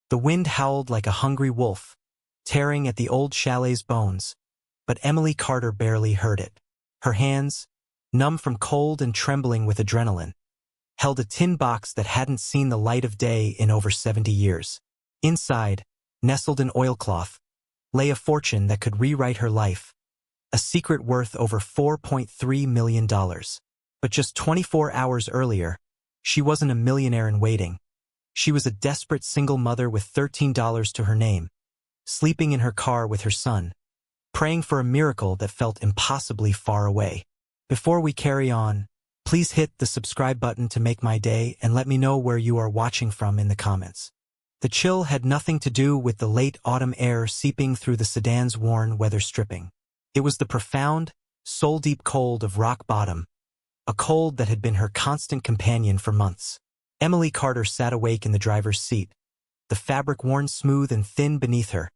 The wind howled like a hungry wolf, tearing at the old chalet's bones, but Emily Carter barely heard it. Her hands, numb from cold and trembling with adrenaline, held a tin box that hadn't seen the light of day in over 70 years. Inside, nestled in oilcloth, lay a fortune that could rewrite her life, a secret worth over $4.3 million. But just 24 hours earlier, she wasn't a millionaire in waiting. She was a desperate single mother with $13 to her name, sleeping in her car with her son, praying for a miracle that felt impossibly far away. Before we carry on, please hit the subscribe button to make my day and let me know where you are watching from in the comments. The chill had nothing to do with the late autumn air seeping through the sedan's worn weather stripping. It was the profound, soul-deep cold of rock bottom, a cold that had been her constant companion for months. Emily Carter sat awake in the driver's seat, the fabric worn smooth and thin beneath her,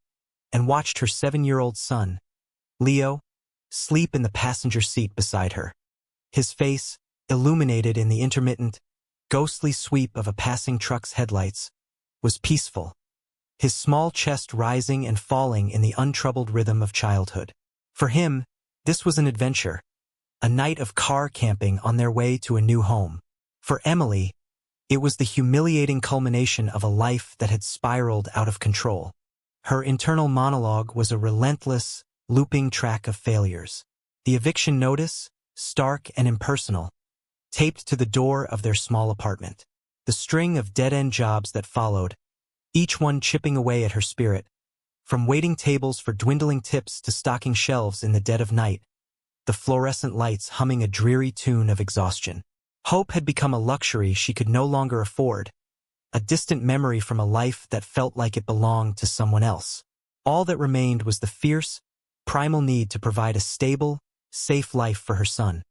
and watched her 7-year-old son, Leo, sleep in the passenger seat beside her. His face, illuminated in the intermittent, ghostly sweep of a passing truck's headlights, was peaceful, his small chest rising and falling in the untroubled rhythm of childhood. For him, this was an adventure, a night of car camping on their way to a new home. For Emily, it was the humiliating culmination of a life that had spiraled out of control. Her internal monologue was a relentless, looping track of failures. The eviction notice, stark and impersonal, taped to the door of their small apartment. The string of dead-end jobs that followed, each one chipping away at her spirit, from waiting tables for dwindling tips to stocking shelves in the dead of night, the fluorescent lights humming a dreary tune of exhaustion. Hope had become a luxury she could no longer afford, a distant memory from a life that felt like it belonged to someone else. All that remained was the fierce, primal need to provide a stable, safe life for her son,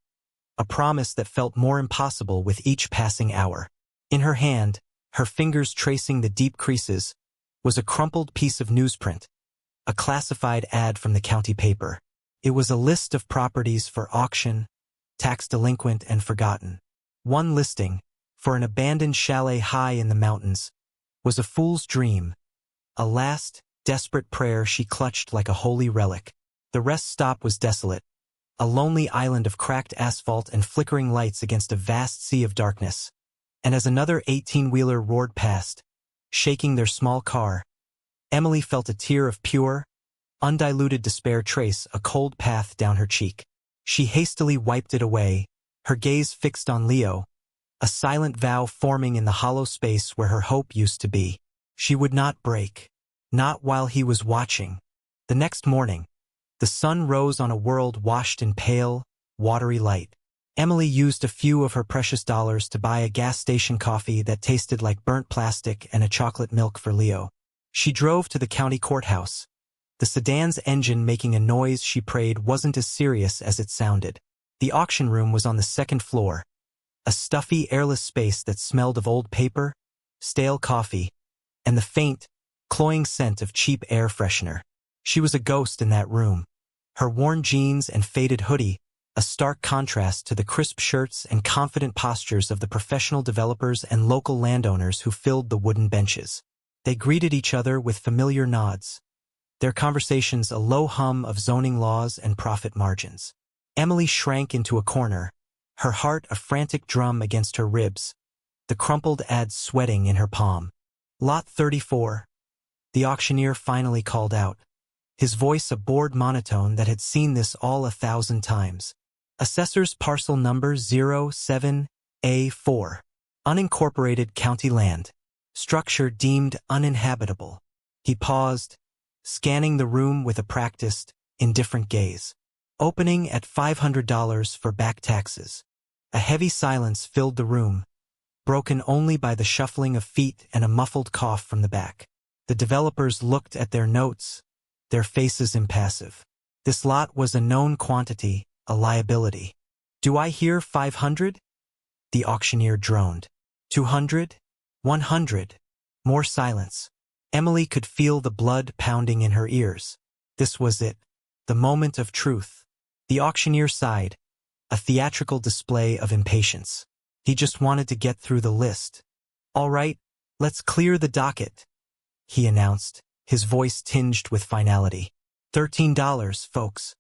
a promise that felt more impossible with each passing hour. In her hand, her fingers tracing the deep creases, was a crumpled piece of newsprint, a classified ad from the county paper. It was a list of properties for auction, tax delinquent and forgotten. One listing, for an abandoned chalet high in the mountains, was a fool's dream, a last, desperate prayer she clutched like a holy relic. The rest stop was desolate, a lonely island of cracked asphalt and flickering lights against a vast sea of darkness. And as another 18-wheeler roared past, shaking their small car, Emily felt a tear of pure, undiluted despair trace a cold path down her cheek. She hastily wiped it away, her gaze fixed on Leo, a silent vow forming in the hollow space where her hope used to be. She would not break, not while he was watching. The next morning, the sun rose on a world washed in pale, watery light. Emily used a few of her precious dollars to buy a gas station coffee that tasted like burnt plastic and a chocolate milk for Leo. She drove to the county courthouse, the sedan's engine making a noise she prayed wasn't as serious as it sounded. The auction room was on the second floor, a stuffy, airless space that smelled of old paper, stale coffee, and the faint, cloying scent of cheap air freshener. She was a ghost in that room, her worn jeans and faded hoodie, a stark contrast to the crisp shirts and confident postures of the professional developers and local landowners who filled the wooden benches. They greeted each other with familiar nods, their conversations a low hum of zoning laws and profit margins. Emily shrank into a corner, her heart a frantic drum against her ribs, the crumpled ad sweating in her palm. Lot 34. The auctioneer finally called out, his voice a bored monotone that had seen this all 1,000 times. Assessor's parcel number 07A4. Unincorporated county land. Structure deemed uninhabitable. He paused, scanning the room with a practiced, indifferent gaze. Opening at $500 for back taxes. A heavy silence filled the room, broken only by the shuffling of feet and a muffled cough from the back. The developers looked at their notes, their faces impassive. This lot was a known quantity, a liability. Do I hear 500? The auctioneer droned. 200? 100? More silence. Emily could feel the blood pounding in her ears. This was it, the moment of truth. The auctioneer sighed, a theatrical display of impatience. He just wanted to get through the list. All right, let's clear the docket. he announced, his voice tinged with finality. $13, folks.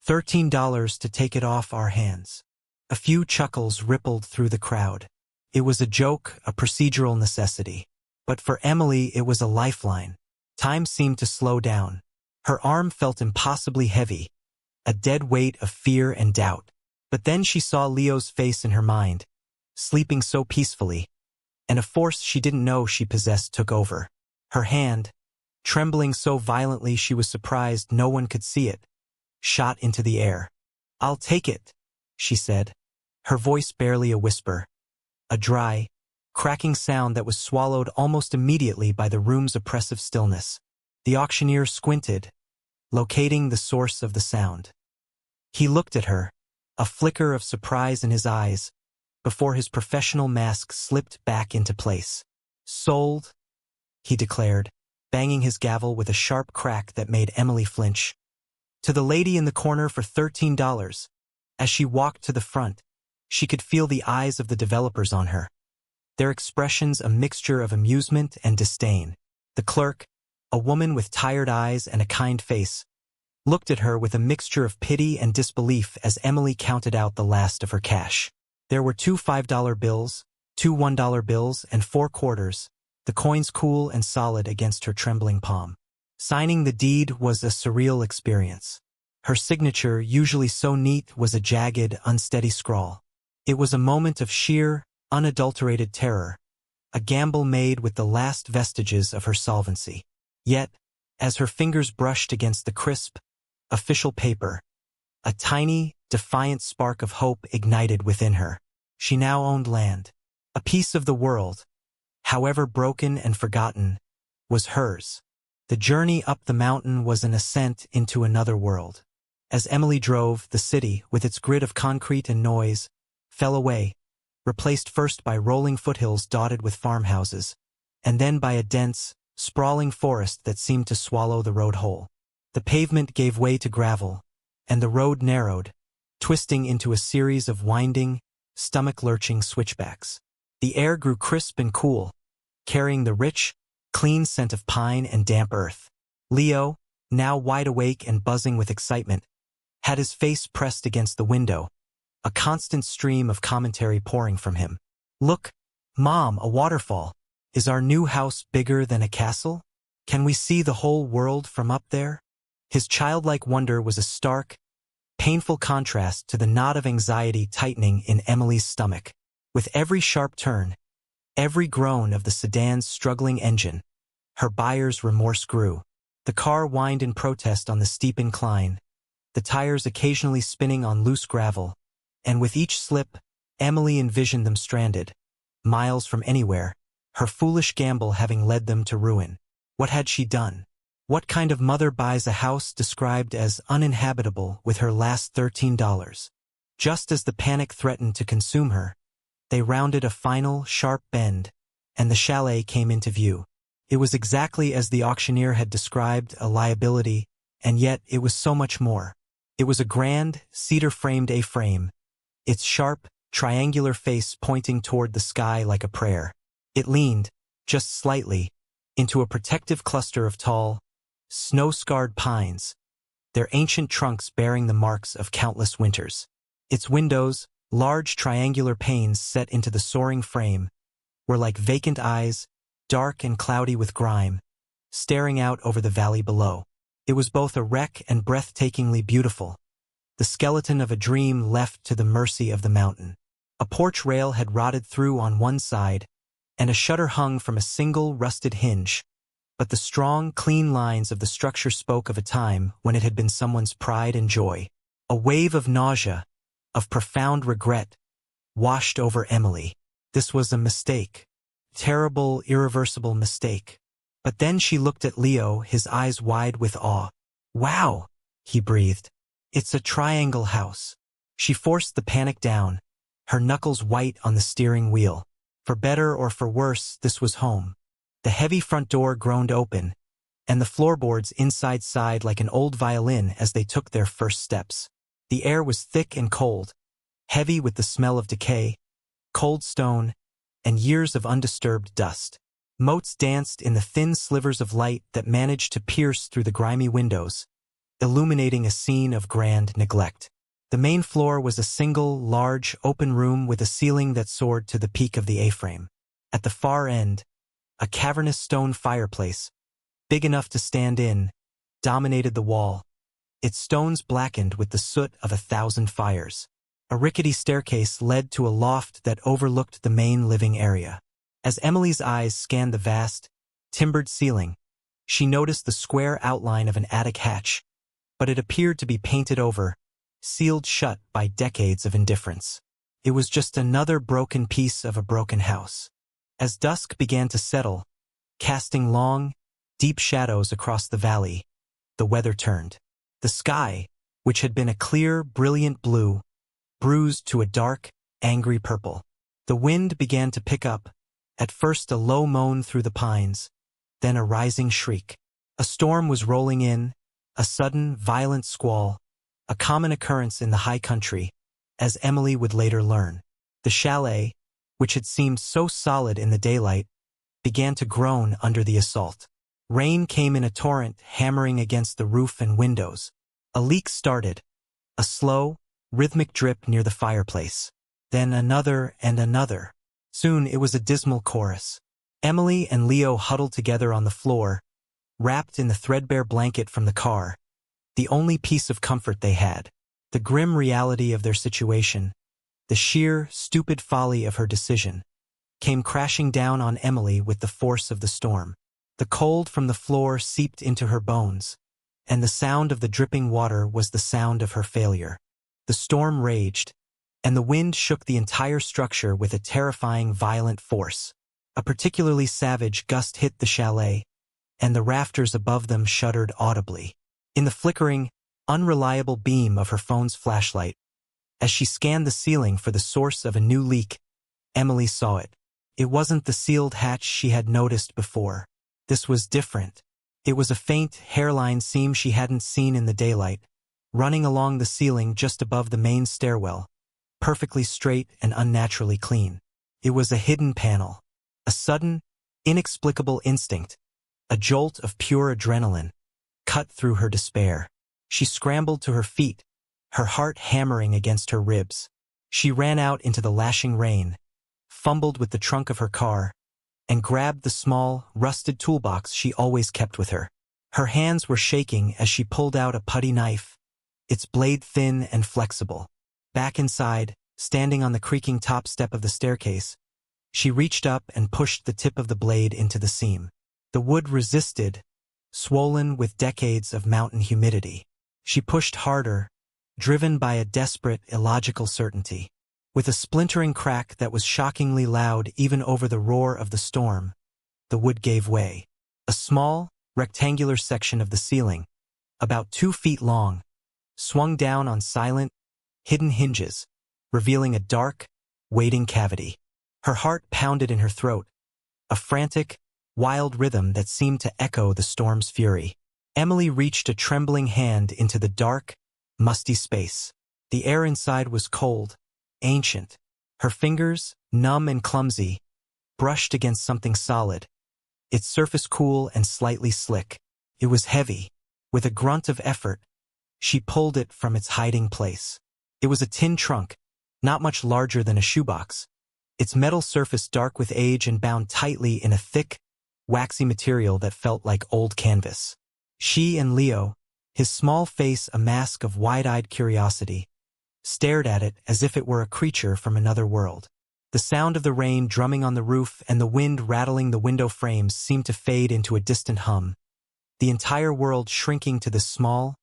$13 to take it off our hands. A few chuckles rippled through the crowd. It was a joke, a procedural necessity. But for Emily it was a lifeline. Time seemed to slow down. Her arm felt impossibly heavy, a dead weight of fear and doubt. But then she saw Leo's face in her mind, sleeping so peacefully, and a force she didn't know she possessed took over. Her hand, trembling so violently she was surprised no one could see it, shot into the air. "I'll take it," she said, her voice barely a whisper, a dry, cracking sound that was swallowed almost immediately by the room's oppressive stillness. The auctioneer squinted, locating the source of the sound. He looked at her, a flicker of surprise in his eyes, before his professional mask slipped back into place. "Sold," he declared, banging his gavel with a sharp crack that made Emily flinch. "To the lady in the corner for $13. As she walked to the front, she could feel the eyes of the developers on her, their expressions a mixture of amusement and disdain. The clerk, a woman with tired eyes and a kind face, looked at her with a mixture of pity and disbelief as Emily counted out the last of her cash. There were 2 $5 bills, 2 $1 bills, and 4 quarters, the coins cool and solid against her trembling palm. Signing the deed was a surreal experience. Her signature, usually so neat, was a jagged, unsteady scrawl. It was a moment of sheer, unadulterated terror, a gamble made with the last vestiges of her solvency. Yet, as her fingers brushed against the crisp, official paper, a tiny, defiant spark of hope ignited within her. She now owned land. A piece of the world, however broken and forgotten, was hers. The journey up the mountain was an ascent into another world. As Emily drove, the city, with its grid of concrete and noise, fell away, replaced first by rolling foothills dotted with farmhouses, and then by a dense, sprawling forest that seemed to swallow the road whole. The pavement gave way to gravel, and the road narrowed, twisting into a series of winding, stomach-lurching switchbacks. The air grew crisp and cool, carrying the rich, clean scent of pine and damp earth. Leo, now wide awake and buzzing with excitement, had his face pressed against the window, a constant stream of commentary pouring from him. "Look, Mom, a waterfall. Is our new house bigger than a castle? Can we see the whole world from up there?" His childlike wonder was a stark, painful contrast to the knot of anxiety tightening in Emily's stomach. With every sharp turn, every groan of the sedan's struggling engine, her buyer's remorse grew. The car whined in protest on the steep incline, the tires occasionally spinning on loose gravel, and with each slip, Emily envisioned them stranded, miles from anywhere, her foolish gamble having led them to ruin. What had she done? What kind of mother buys a house described as uninhabitable with her last $13? Just as the panic threatened to consume her, they rounded a final, sharp bend, and the chalet came into view. It was exactly as the auctioneer had described, a liability, and yet it was so much more. It was a grand, cedar-framed A-frame, its sharp, triangular face pointing toward the sky like a prayer. It leaned, just slightly, into a protective cluster of tall, snow-scarred pines, their ancient trunks bearing the marks of countless winters. Its windows, large triangular panes set into the soaring frame, were like vacant eyes, dark and cloudy with grime, staring out over the valley below. It was both a wreck and breathtakingly beautiful, the skeleton of a dream left to the mercy of the mountain. A porch rail had rotted through on one side, and a shutter hung from a single rusted hinge, but the strong, clean lines of the structure spoke of a time when it had been someone's pride and joy. A wave of nausea, of profound regret, washed over Emily. This was a mistake. Terrible, irreversible mistake. But then she looked at Leo, his eyes wide with awe. "Wow," he breathed. "It's a triangle house." She forced the panic down, her knuckles white on the steering wheel. For better or for worse, this was home. The heavy front door groaned open, and the floorboards inside sighed like an old violin as they took their first steps. The air was thick and cold, heavy with the smell of decay, cold stone, and years of undisturbed dust. Motes danced in the thin slivers of light that managed to pierce through the grimy windows, illuminating a scene of grand neglect. The main floor was a single, large, open room with a ceiling that soared to the peak of the A-frame. At the far end, a cavernous stone fireplace, big enough to stand in, dominated the wall, its stones blackened with the soot of 1,000 fires. A rickety staircase led to a loft that overlooked the main living area. As Emily's eyes scanned the vast, timbered ceiling, she noticed the square outline of an attic hatch, but it appeared to be painted over, sealed shut by decades of indifference. It was just another broken piece of a broken house. As dusk began to settle, casting long, deep shadows across the valley, the weather turned. The sky, which had been a clear, brilliant blue, bruised to a dark, angry purple. The wind began to pick up, at first a low moan through the pines, then a rising shriek. A storm was rolling in, a sudden, violent squall, a common occurrence in the high country, as Emily would later learn. The chalet, which had seemed so solid in the daylight, began to groan under the assault. Rain came in a torrent, hammering against the roof and windows. A leak started, a slow, rhythmic drip near the fireplace. Then another and another. Soon it was a dismal chorus. Emily and Leo huddled together on the floor, wrapped in the threadbare blanket from the car, the only piece of comfort they had. The grim reality of their situation, the sheer, stupid folly of her decision, came crashing down on Emily with the force of the storm. The cold from the floor seeped into her bones, and the sound of the dripping water was the sound of her failure. The storm raged, and the wind shook the entire structure with a terrifying, violent force. A particularly savage gust hit the chalet, and the rafters above them shuddered audibly. In the flickering, unreliable beam of her phone's flashlight, as she scanned the ceiling for the source of a new leak, Emily saw it. It wasn't the sealed hatch she had noticed before. This was different. It was a faint, hairline seam she hadn't seen in the daylight, running along the ceiling just above the main stairwell, perfectly straight and unnaturally clean. It was a hidden panel. A sudden, inexplicable instinct, a jolt of pure adrenaline, cut through her despair. She scrambled to her feet, her heart hammering against her ribs. She ran out into the lashing rain, fumbled with the trunk of her car, and grabbed the small, rusted toolbox she always kept with her. Her hands were shaking as she pulled out a putty knife, its blade thin and flexible. Back inside, standing on the creaking top step of the staircase, she reached up and pushed the tip of the blade into the seam. The wood resisted, swollen with decades of mountain humidity. She pushed harder, driven by a desperate, illogical certainty. With a splintering crack that was shockingly loud even over the roar of the storm, the wood gave way. A small, rectangular section of the ceiling, about 2 feet long, swung down on silent, hidden hinges, revealing a dark, waiting cavity. Her heart pounded in her throat, a frantic, wild rhythm that seemed to echo the storm's fury. Emily reached a trembling hand into the dark, musty space. The air inside was cold, ancient. Her fingers, numb and clumsy, brushed against something solid, its surface cool and slightly slick. It was heavy. With a grunt of effort, she pulled it from its hiding place. It was a tin trunk, not much larger than a shoebox, its metal surface dark with age and bound tightly in a thick, waxy material that felt like old canvas. She and Leo, his small face a mask of wide-eyed curiosity, stared at it as if it were a creature from another world. The sound of the rain drumming on the roof and the wind rattling the window frames seemed to fade into a distant hum, the entire world shrinking to this small,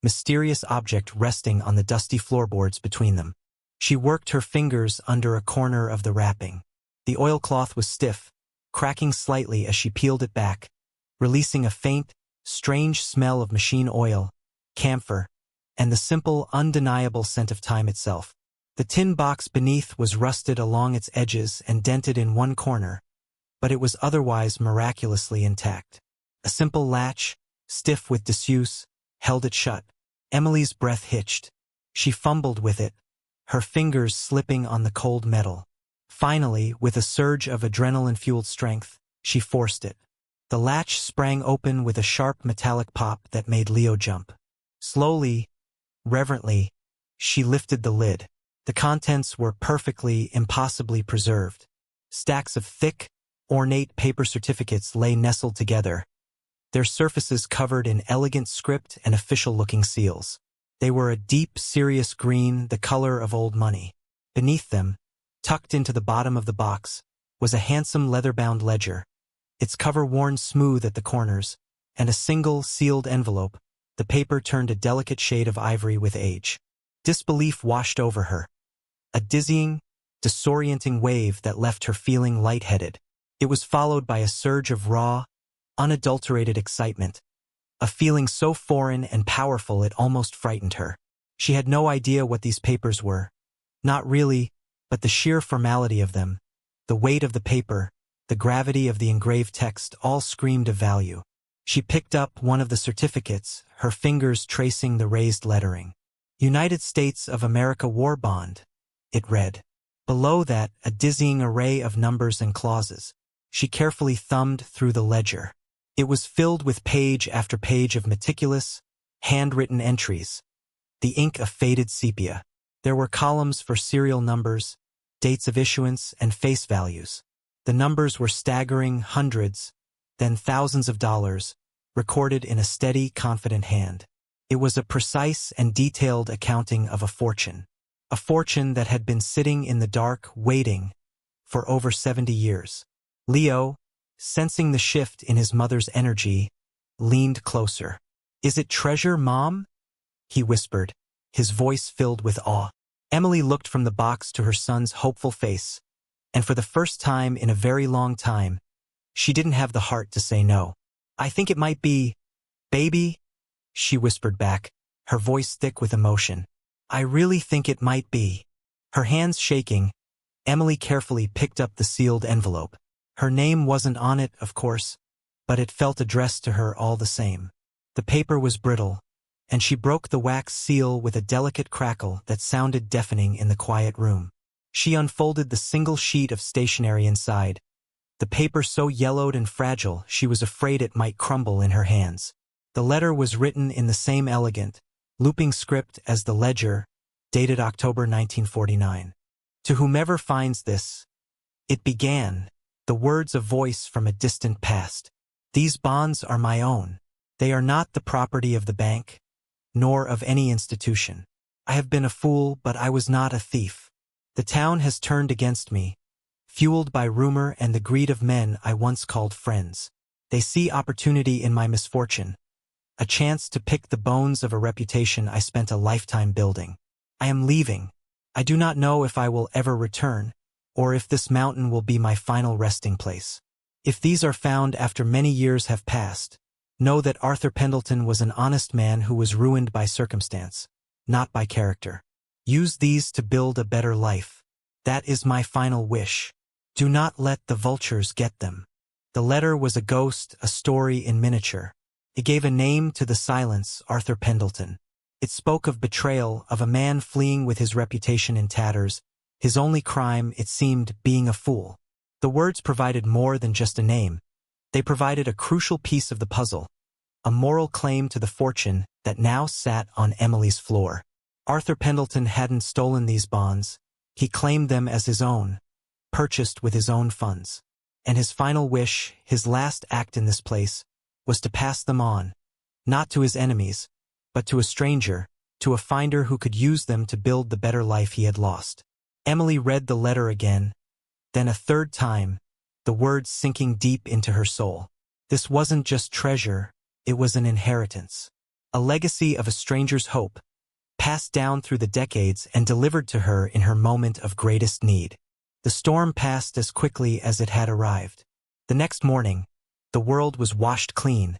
mysterious object resting on the dusty floorboards between them. She worked her fingers under a corner of the wrapping. The oilcloth was stiff, cracking slightly as she peeled it back, releasing a faint, strange smell of machine oil, camphor, and the simple, undeniable scent of time itself. The tin box beneath was rusted along its edges and dented in one corner, but it was otherwise miraculously intact. A simple latch, stiff with disuse, held it shut. Emily's breath hitched. She fumbled with it, her fingers slipping on the cold metal. Finally, with a surge of adrenaline-fueled strength, She forced it. The latch sprang open with a sharp metallic pop that made Leo jump. Slowly, reverently, she lifted the lid. The contents were perfectly, impossibly preserved. Stacks of thick, ornate paper certificates lay nestled together, their surfaces covered in elegant script and official-looking seals. They were a deep, serious green, the color of old money. Beneath them, tucked into the bottom of the box, was a handsome leather-bound ledger, its cover worn smooth at the corners, and a single, sealed envelope, the paper turned a delicate shade of ivory with age. Disbelief washed over her. A dizzying, disorienting wave that left her feeling lightheaded. It was followed by a surge of raw, unadulterated excitement, a feeling so foreign and powerful it almost frightened her. She had no idea what these papers were. Not really, but the sheer formality of them, the weight of the paper, the gravity of the engraved text all screamed of value. She picked up one of the certificates, her fingers tracing the raised lettering. United States of America War Bond, it read. Below that, a dizzying array of numbers and clauses. She carefully thumbed through the ledger. It was filled with page after page of meticulous, handwritten entries, the ink a faded sepia. There were columns for serial numbers, dates of issuance, and face values. The numbers were staggering hundreds, then thousands of dollars, recorded in a steady, confident hand. It was a precise and detailed accounting of a fortune that had been sitting in the dark, waiting, for over 70 years. Leo, sensing the shift in his mother's energy, leaned closer. "Is it treasure, Mom?" he whispered, his voice filled with awe. Emily looked from the box to her son's hopeful face, and for the first time in a very long time, she didn't have the heart to say no. "I think it might be, baby," she whispered back, her voice thick with emotion. "I really think it might be." Her hands shaking, Emily carefully picked up the sealed envelope. Her name wasn't on it, of course, but it felt addressed to her all the same. The paper was brittle, and she broke the wax seal with a delicate crackle that sounded deafening in the quiet room. She unfolded the single sheet of stationery inside, the paper so yellowed and fragile she was afraid it might crumble in her hands. The letter was written in the same elegant, looping script as the ledger, dated October 1949. "To whomever finds this," it began, the words a voice from a distant past. "These bonds are my own. They are not the property of the bank, nor of any institution. I have been a fool, but I was not a thief. The town has turned against me, fueled by rumor and the greed of men I once called friends. They see opportunity in my misfortune, a chance to pick the bones of a reputation I spent a lifetime building. I am leaving. I do not know if I will ever return, or if this mountain will be my final resting place. If these are found after many years have passed, know that Arthur Pendleton was an honest man who was ruined by circumstance, not by character. Use these to build a better life. That is my final wish. Do not let the vultures get them." The letter was a ghost, a story in miniature. It gave a name to the silence, Arthur Pendleton. It spoke of betrayal, of a man fleeing with his reputation in tatters, his only crime, it seemed, being a fool. The words provided more than just a name. They provided a crucial piece of the puzzle, a moral claim to the fortune that now sat on Emily's floor. Arthur Pendleton hadn't stolen these bonds. He claimed them as his own, purchased with his own funds. And his final wish, his last act in this place, was to pass them on, not to his enemies, but to a stranger, to a finder who could use them to build the better life he had lost. Emily read the letter again, then a third time, the words sinking deep into her soul. This wasn't just treasure, it was an inheritance. A legacy of a stranger's hope, passed down through the decades and delivered to her in her moment of greatest need. The storm passed as quickly as it had arrived. The next morning, the world was washed clean,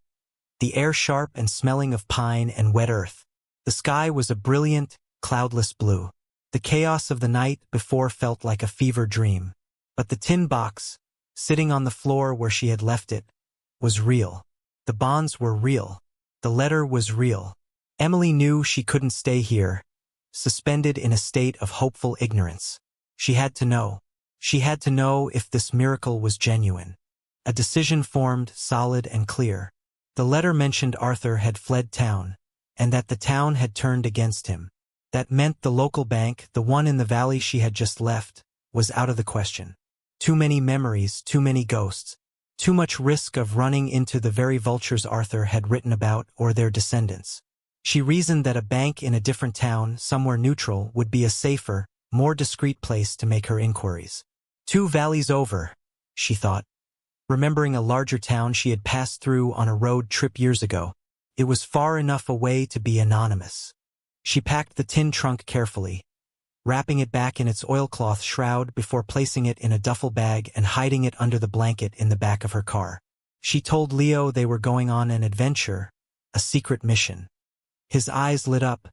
the air sharp and smelling of pine and wet earth. The sky was a brilliant, cloudless blue. The chaos of the night before felt like a fever dream. But the tin box, sitting on the floor where she had left it, was real. The bonds were real. The letter was real. Emily knew she couldn't stay here, suspended in a state of hopeful ignorance. She had to know. She had to know if this miracle was genuine. A decision formed, solid and clear. The letter mentioned Arthur had fled town, and that the town had turned against him. That meant the local bank, the one in the valley she had just left, was out of the question. Too many memories, too many ghosts, too much risk of running into the very vultures Arthur had written about or their descendants. She reasoned that a bank in a different town, somewhere neutral, would be a safer, more discreet place to make her inquiries. 2 valleys over, she thought. Remembering a larger town she had passed through on a road trip years ago, it was far enough away to be anonymous. She packed the tin trunk carefully, wrapping it back in its oilcloth shroud before placing it in a duffel bag and hiding it under the blanket in the back of her car. She told Leo they were going on an adventure, a secret mission. His eyes lit up,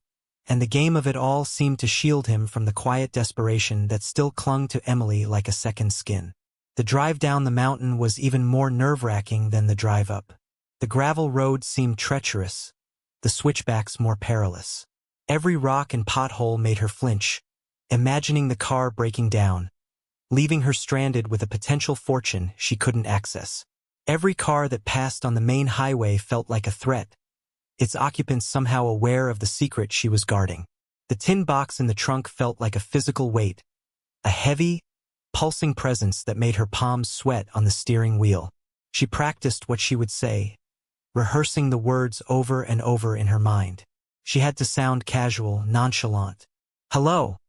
and the game of it all seemed to shield him from the quiet desperation that still clung to Emily like a second skin. The drive down the mountain was even more nerve-wracking than the drive up. The gravel road seemed treacherous, the switchbacks more perilous. Every rock and pothole made her flinch, imagining the car breaking down, leaving her stranded with a potential fortune she couldn't access. Every car that passed on the main highway felt like a threat, its occupants somehow aware of the secret she was guarding. The tin box in the trunk felt like a physical weight, a heavy, pulsing presence that made her palms sweat on the steering wheel. She practiced what she would say, rehearsing the words over and over in her mind. She had to sound casual, nonchalant. "Hello.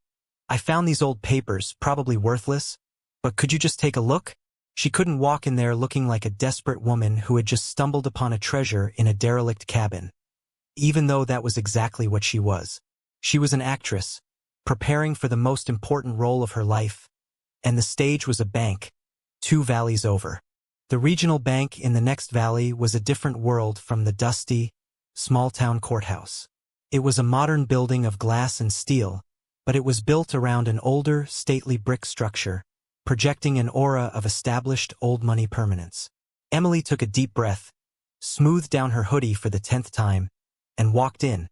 I found these old papers, probably worthless, but could you just take a look?" She couldn't walk in there looking like a desperate woman who had just stumbled upon a treasure in a derelict cabin. Even though that was exactly what she was. She was an actress, preparing for the most important role of her life, and the stage was a bank, 2 valleys over. The regional bank in the next valley was a different world from the dusty, small-town courthouse. It was a modern building of glass and steel, but it was built around an older, stately brick structure, projecting an aura of established old-money permanence. Emily took a deep breath, smoothed down her hoodie for the 10th time, and walked in,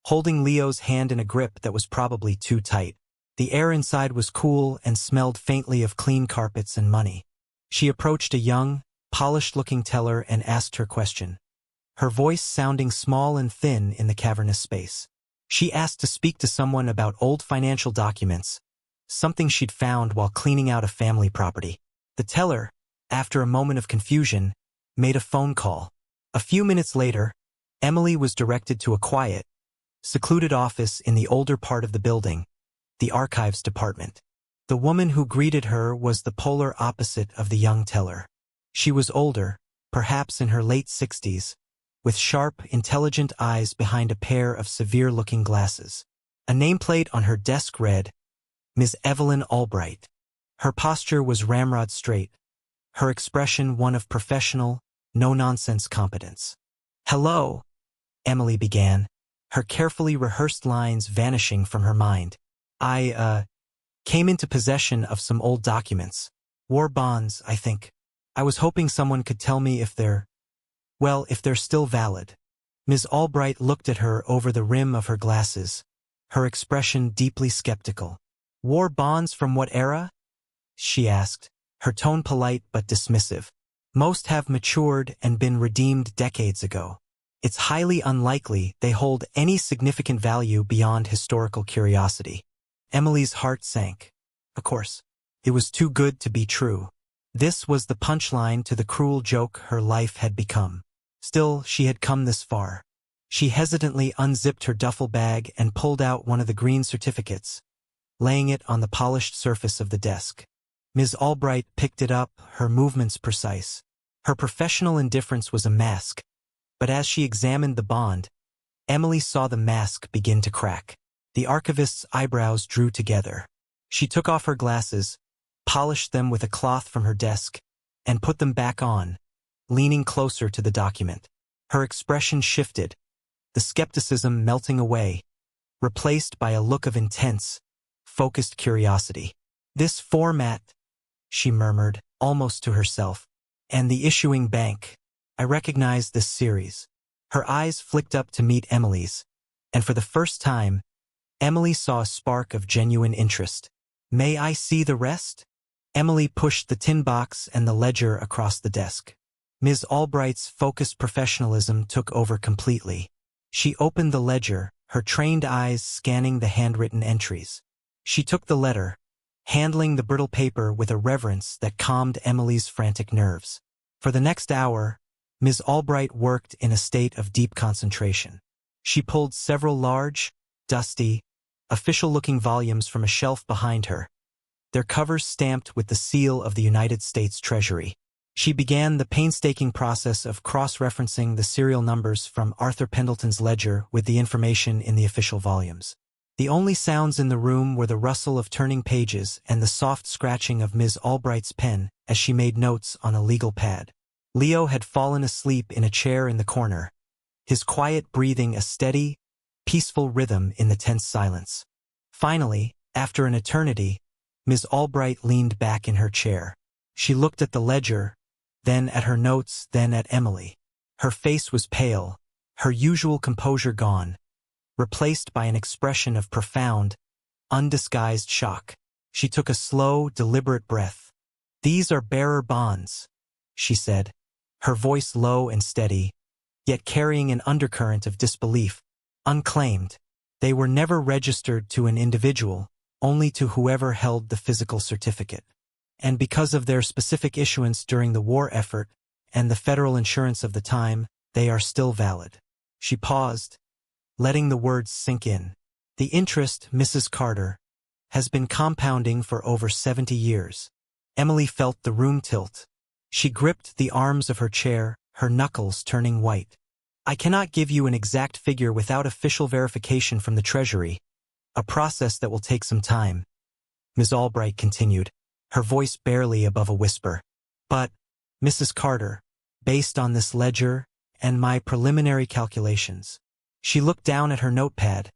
holding Leo's hand in a grip that was probably too tight. The air inside was cool and smelled faintly of clean carpets and money. She approached a young, polished-looking teller and asked her question, her voice sounding small and thin in the cavernous space. She asked to speak to someone about old financial documents, something she'd found while cleaning out a family property. The teller, after a moment of confusion, made a phone call. A few minutes later, Emily was directed to a quiet, secluded office in the older part of the building, the archives department. The woman who greeted her was the polar opposite of the young teller. She was older, perhaps in her late 60s, with sharp, intelligent eyes behind a pair of severe-looking glasses. A nameplate on her desk read, Ms. Evelyn Albright. Her posture was ramrod straight, her expression one of professional, no-nonsense competence. "Hello," Emily began, her carefully rehearsed lines vanishing from her mind. I came into possession of some old documents. War bonds, I think. I was hoping someone could tell me if they're still valid." Ms. Albright looked at her over the rim of her glasses, her expression deeply skeptical. "War bonds from what era?" she asked, her tone polite but dismissive. "Most have matured and been redeemed decades ago. It's highly unlikely they hold any significant value beyond historical curiosity." Emily's heart sank. Of course, it was too good to be true. This was the punchline to the cruel joke her life had become. Still, she had come this far. She hesitantly unzipped her duffel bag and pulled out one of the green certificates, laying it on the polished surface of the desk. Ms. Albright picked it up, her movements precise. Her professional indifference was a mask, but as she examined the bond, Emily saw the mask begin to crack. The archivist's eyebrows drew together. She took off her glasses, polished them with a cloth from her desk, and put them back on, leaning closer to the document. Her expression shifted, the skepticism melting away, replaced by a look of intense, focused curiosity. "This format," she murmured, almost to herself, "and the issuing bank. I recognize this series." Her eyes flicked up to meet Emily's, and for the first time, Emily saw a spark of genuine interest. "May I see the rest?" Emily pushed the tin box and the ledger across the desk. Ms. Albright's focused professionalism took over completely. She opened the ledger, her trained eyes scanning the handwritten entries. She took the letter, handling the brittle paper with a reverence that calmed Emily's frantic nerves. For the next hour, Ms. Albright worked in a state of deep concentration. She pulled several large, dusty, official-looking volumes from a shelf behind her, their covers stamped with the seal of the United States Treasury. She began the painstaking process of cross-referencing the serial numbers from Arthur Pendleton's ledger with the information in the official volumes. The only sounds in the room were the rustle of turning pages and the soft scratching of Ms. Albright's pen as she made notes on a legal pad. Leo had fallen asleep in a chair in the corner, his quiet breathing a steady, peaceful rhythm in the tense silence. Finally, after an eternity, Ms. Albright leaned back in her chair. She looked at the ledger, then at her notes, then at Emily. Her face was pale, her usual composure gone, replaced by an expression of profound, undisguised shock. She took a slow, deliberate breath. "These are bearer bonds," she said, her voice low and steady, yet carrying an undercurrent of disbelief. "Unclaimed. They were never registered to an individual, only to whoever held the physical certificate. And because of their specific issuance during the war effort and the federal insurance of the time, they are still valid." She paused, letting the words sink in. "The interest, Mrs. Carter, has been compounding for over 70 years. Emily felt the room tilt. She gripped the arms of her chair, her knuckles turning white. "I cannot give you an exact figure without official verification from the Treasury, a process that will take some time," Ms. Albright continued, her voice barely above a whisper. "But, Mrs. Carter, based on this ledger and my preliminary calculations." She looked down at her notepad,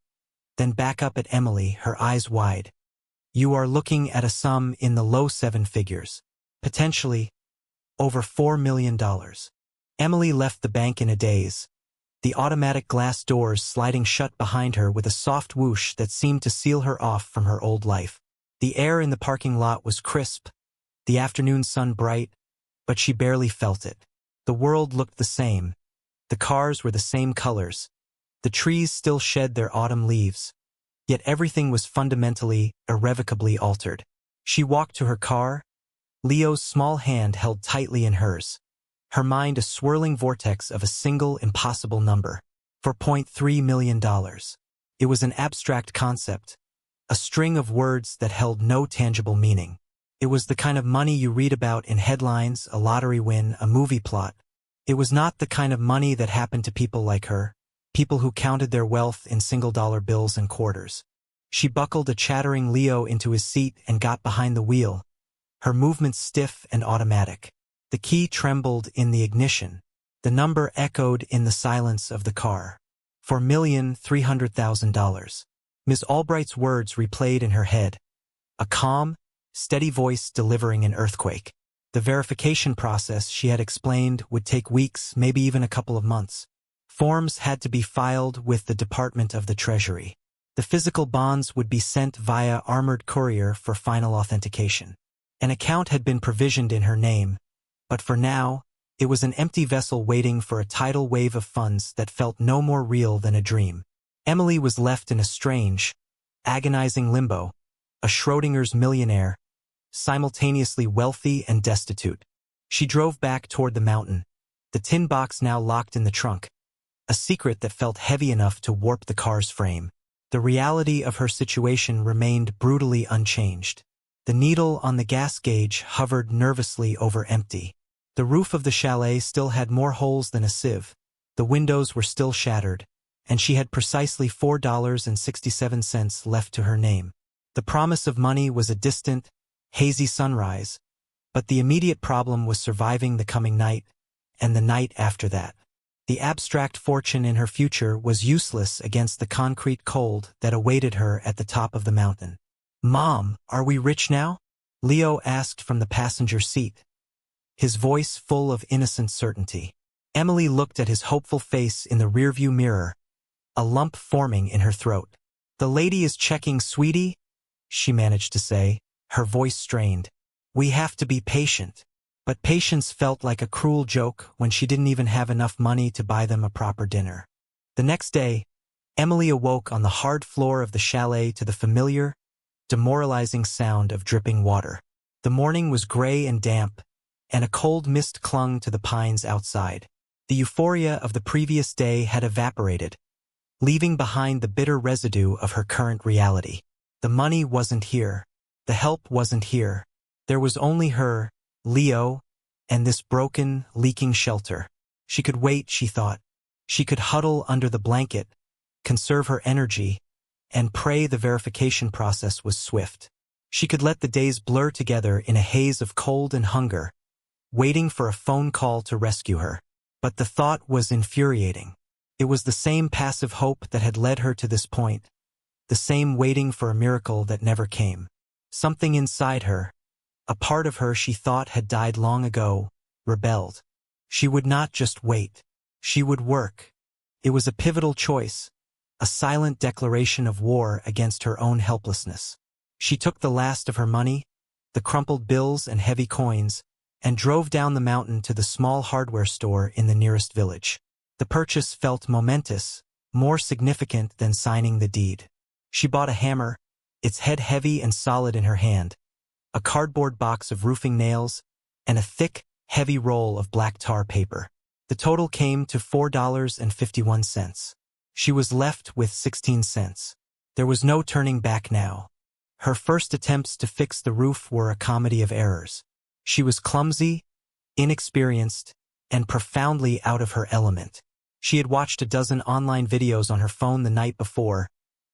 then back up at Emily, her eyes wide. "You are looking at a sum in the low seven figures, potentially over $4 million. Emily left the bank in a daze, the automatic glass doors sliding shut behind her with a soft whoosh that seemed to seal her off from her old life. The air in the parking lot was crisp, the afternoon sun bright, but she barely felt it. The world looked the same. The cars were the same colors. The trees still shed their autumn leaves. Yet everything was fundamentally, irrevocably altered. She walked to her car, Leo's small hand held tightly in hers, her mind a swirling vortex of a single impossible number. $4.3 million. It was an abstract concept, a string of words that held no tangible meaning. It was the kind of money you read about in headlines, a lottery win, a movie plot. It was not the kind of money that happened to people like her, people who counted their wealth in single-dollar bills and quarters. She buckled a chattering Leo into his seat and got behind the wheel, her movements stiff and automatic. The key trembled in the ignition. The number echoed in the silence of the car. $4,300,000. Ms. Albright's words replayed in her head, a calm, steady voice delivering an earthquake. The verification process, she had explained, would take weeks, maybe even a couple of months. Forms had to be filed with the Department of the Treasury. The physical bonds would be sent via armored courier for final authentication. An account had been provisioned in her name, but for now, it was an empty vessel waiting for a tidal wave of funds that felt no more real than a dream. Emily was left in a strange, agonizing limbo, a Schrodinger's millionaire, simultaneously wealthy and destitute. She drove back toward the mountain, the tin box now locked in the trunk, a secret that felt heavy enough to warp the car's frame. The reality of her situation remained brutally unchanged. The needle on the gas gauge hovered nervously over empty. The roof of the chalet still had more holes than a sieve. The windows were still shattered, and she had precisely $4.67 left to her name. The promise of money was a distant, hazy sunrise, but the immediate problem was surviving the coming night, and the night after that. The abstract fortune in her future was useless against the concrete cold that awaited her at the top of the mountain. "Mom, are we rich now?" Leo asked from the passenger seat, his voice full of innocent certainty. Emily looked at his hopeful face in the rearview mirror, a lump forming in her throat. "The lady is checking, sweetie," she managed to say, her voice strained. We have to be patient. But patience felt like a cruel joke when she didn't even have enough money to buy them a proper dinner. The next day, Emily awoke on the hard floor of the chalet to the familiar, demoralizing sound of dripping water. The morning was gray and damp, and a cold mist clung to the pines outside. The euphoria of the previous day had evaporated, leaving behind the bitter residue of her current reality. The money wasn't here. The help wasn't here. There was only her, Leo, and this broken, leaking shelter. She could wait, she thought. She could huddle under the blanket, conserve her energy, and pray the verification process was swift. She could let the days blur together in a haze of cold and hunger, waiting for a phone call to rescue her. But the thought was infuriating. It was the same passive hope that had led her to this point, the same waiting for a miracle that never came. Something inside her, a part of her she thought had died long ago, rebelled. She would not just wait. She would work. It was a pivotal choice, a silent declaration of war against her own helplessness. She took the last of her money, the crumpled bills and heavy coins, and drove down the mountain to the small hardware store in the nearest village. The purchase felt momentous, more significant than signing the deed. She bought a hammer, its head heavy and solid in her hand, a cardboard box of roofing nails, and a thick, heavy roll of black tar paper. The total came to $4.51. She was left with 16 cents. There was no turning back now. Her first attempts to fix the roof were a comedy of errors. She was clumsy, inexperienced, and profoundly out of her element. She had watched a dozen online videos on her phone the night before,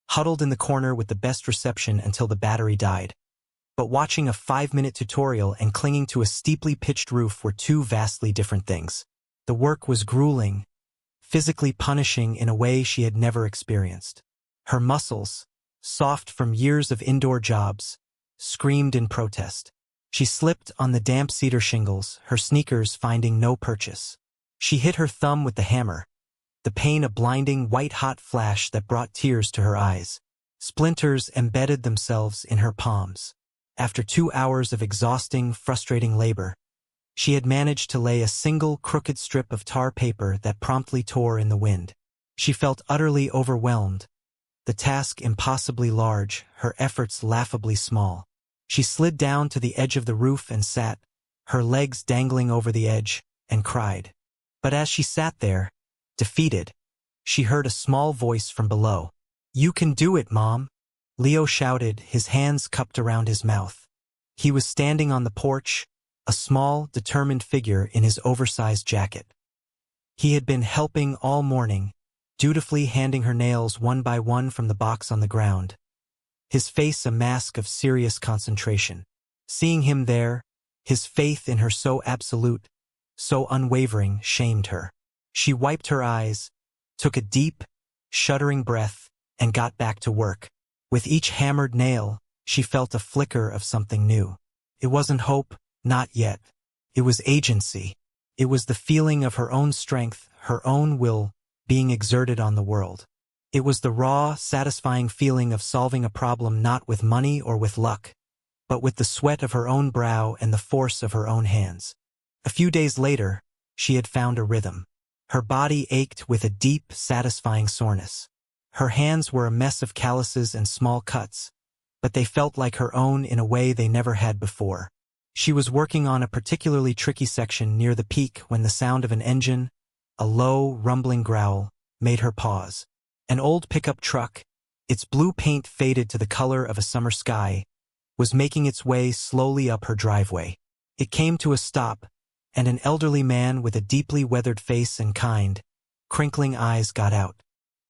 huddled in the corner with the best reception until the battery died. But watching a 5-minute tutorial and clinging to a steeply pitched roof were two vastly different things. The work was grueling, physically punishing in a way she had never experienced. Her muscles, soft from years of indoor jobs, screamed in protest. She slipped on the damp cedar shingles, her sneakers finding no purchase. She hit her thumb with the hammer, the pain a blinding white-hot flash that brought tears to her eyes. Splinters embedded themselves in her palms. After 2 hours of exhausting, frustrating labor, she had managed to lay a single crooked strip of tar paper that promptly tore in the wind. She felt utterly overwhelmed, the task impossibly large, her efforts laughably small. She slid down to the edge of the roof and sat, her legs dangling over the edge, and cried. But as she sat there, defeated, she heard a small voice from below. "You can do it, Mom," Leo shouted, his hands cupped around his mouth. He was standing on the porch, a small, determined figure in his oversized jacket. He had been helping all morning, dutifully handing her nails one by one from the box on the ground, his face a mask of serious concentration. Seeing him there, his faith in her so absolute, so unwavering, shamed her. She wiped her eyes, took a deep, shuddering breath, and got back to work. With each hammered nail, she felt a flicker of something new. It wasn't hope, not yet. It was agency. It was the feeling of her own strength, her own will, being exerted on the world. It was the raw, satisfying feeling of solving a problem not with money or with luck, but with the sweat of her own brow and the force of her own hands. A few days later, she had found a rhythm. Her body ached with a deep, satisfying soreness. Her hands were a mess of calluses and small cuts, but they felt like her own in a way they never had before. She was working on a particularly tricky section near the peak when the sound of an engine, a low, rumbling growl, made her pause. An old pickup truck, its blue paint faded to the color of a summer sky, was making its way slowly up her driveway. It came to a stop, and an elderly man with a deeply weathered face and kind, crinkling eyes got out.